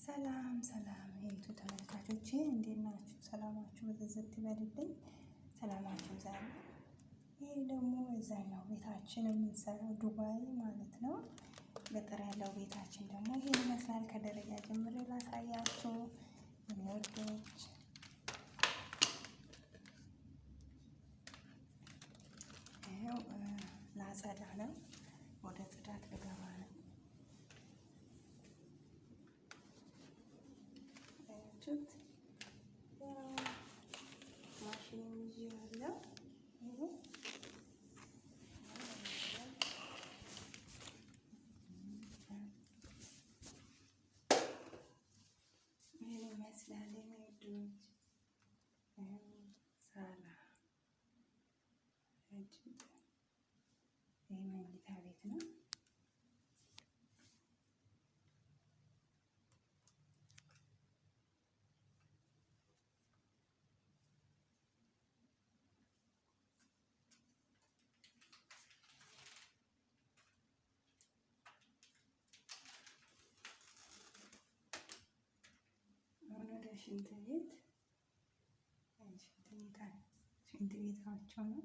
ሰላም ሰላም የዩቱ ተመልካቾቼ እንዴት ናችሁ? ሰላማችሁ በዝዝት ይበልልኝ። ሰላማችሁ ዛሬ ይህ ደግሞ እዛኛው ቤታችን የምንሰራው ዱባይ ማለት ነው። ገጠር ያለው ቤታችን ደግሞ ይሄን ይመስላል። ከደረጃ ጀምሬ ላሳያችሁ የሚወዶች ይኸው ላጸዳ ነው። ወደ ጽዳት ልገባ ነው። ማሽን ይዤ ያለው ይህን ይመስላል። የሚወዱት ሳላ ይህ መኝታ ቤት ነው። ሽንት ቤታቸው ነው።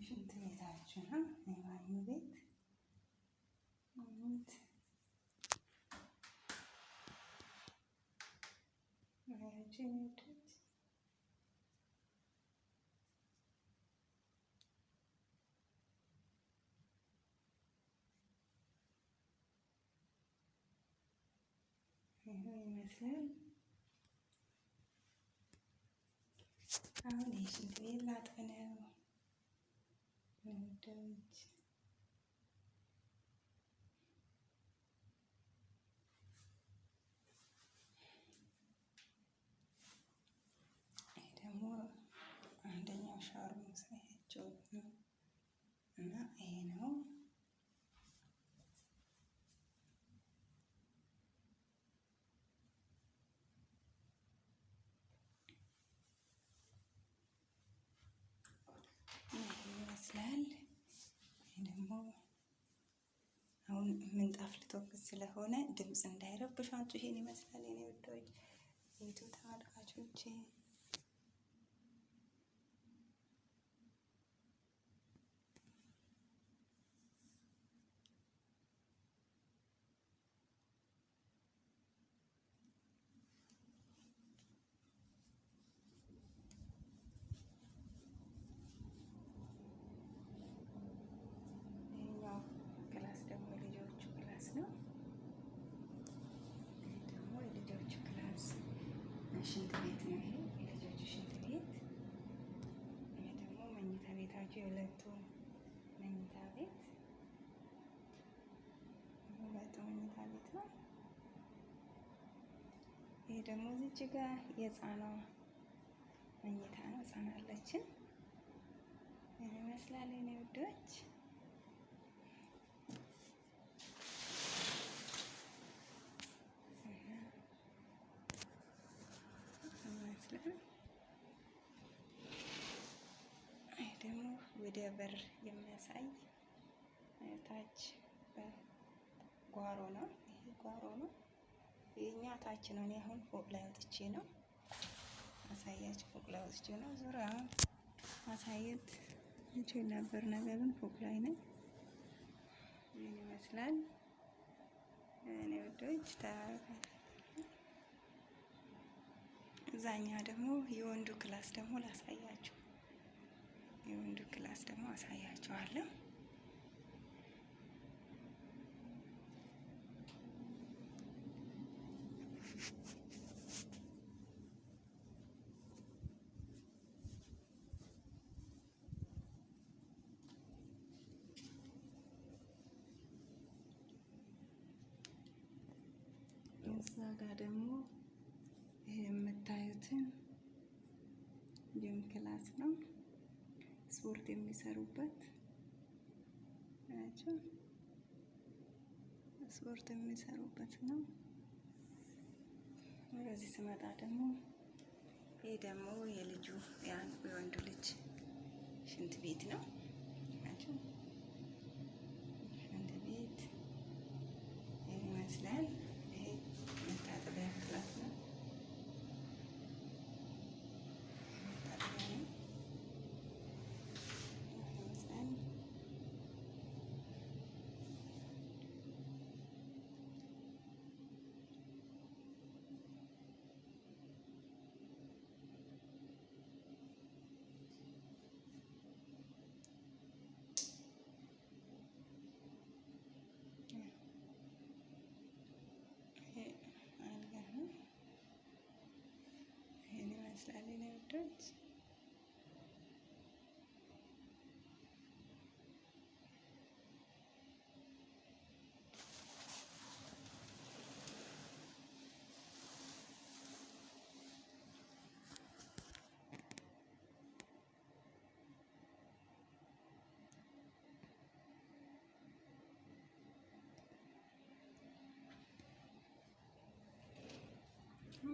ሽንት ቤታችሁ ነው። የባኞ ቤት ይመስላል። አሁን የሽንት ቤት ላጥነው ወንዶች ይሄ ደግሞ አንደኛው ሻወር መሳያቸው ነው እና ይሄ ነው። ይመስላል። ይሄ ደግሞ አሁን ምንጣፍ ልተኩስ ስለሆነ ድምፅ እንዳይረብሻችሁ ይሄን ይመስላል። የኔ ውዶች የዩቱብ ተመልካቾቼ ሽንት ቤት ነው። ይሄ የልጆቹ ሽንት ቤት። ይሄ ደግሞ መኝታ ቤታቸው የሁለቱ መኝታ ቤት ነው። ይሄ ደግሞ እዚች ጋር የህፃኗ መኝታ ነው። ህፃን አለችን። ይሄን ይመስላል የኔ ውዶች። ይህ ደግሞ ወደ በር የሚያሳይ ታች ጓሮ ነው። ይሄ ጓሮ ነው። የኛ ታች ነው። እኔ አሁን ፎቅ ላይ ወጥቼ ነው ማሳያችሁ። ፎቅ ላይ ወጥቼ ነው ዙሪያውን ማሳየት እንችል ነበር፣ ነገር ግን ፎቅ ላይ ነኝ። ይህን ይመስላል እኔ ወዶች። እዛኛ ደግሞ የወንዱ ክላስ ደግሞ ላሳያችሁ። የወንዱ ክላስ ደግሞ አሳያችኋለሁ። እዛ ጋር ደግሞ ይሄ የምታዩትን ጂም ክላስ ነው። ስፖርት የሚሰሩበት ናቸው። ስፖርት የሚሰሩበት ነው። ወደዚህ ስመጣ ደግሞ ይህ ደግሞ የልጁ የወንዱ ልጅ ሽንት ቤት ነው ናቸው። ሽንት ቤት ይህን ይመስላል። ይሄ መታጠቢያ ክላስ ነው። ይመስላል ነው ወዶች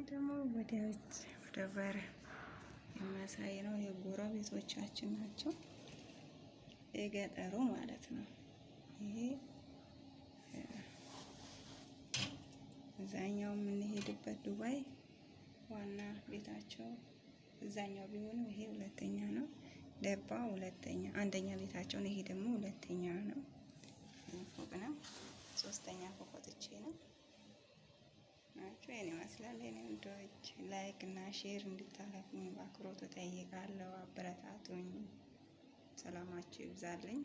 ደግሞ ወደ በር የሚያሳይ ነው። የጎረቤቶቻችን ናቸው፣ የገጠሩ ማለት ነው። ይሄ እዛኛው የምንሄድበት ዱባይ ዋና ቤታቸው እዛኛው ቢሆንም ይሄ ሁለተኛ ነው። ደባ አንደኛ ቤታቸው ነው። ይሄ ደግሞ ሁለተኛ ነው። ፎቅ ነው። ሶስተኛ ፎቅ ወጥቼ ነው ናቸው። ይሄን ይመስላል። የኔ ወንዶች ላይክ እና ሼር እንድታረጉኝ በአክብሮት እጠይቃለሁ። አበረታቱኝ። ሰላማችሁ ይብዛልኝ።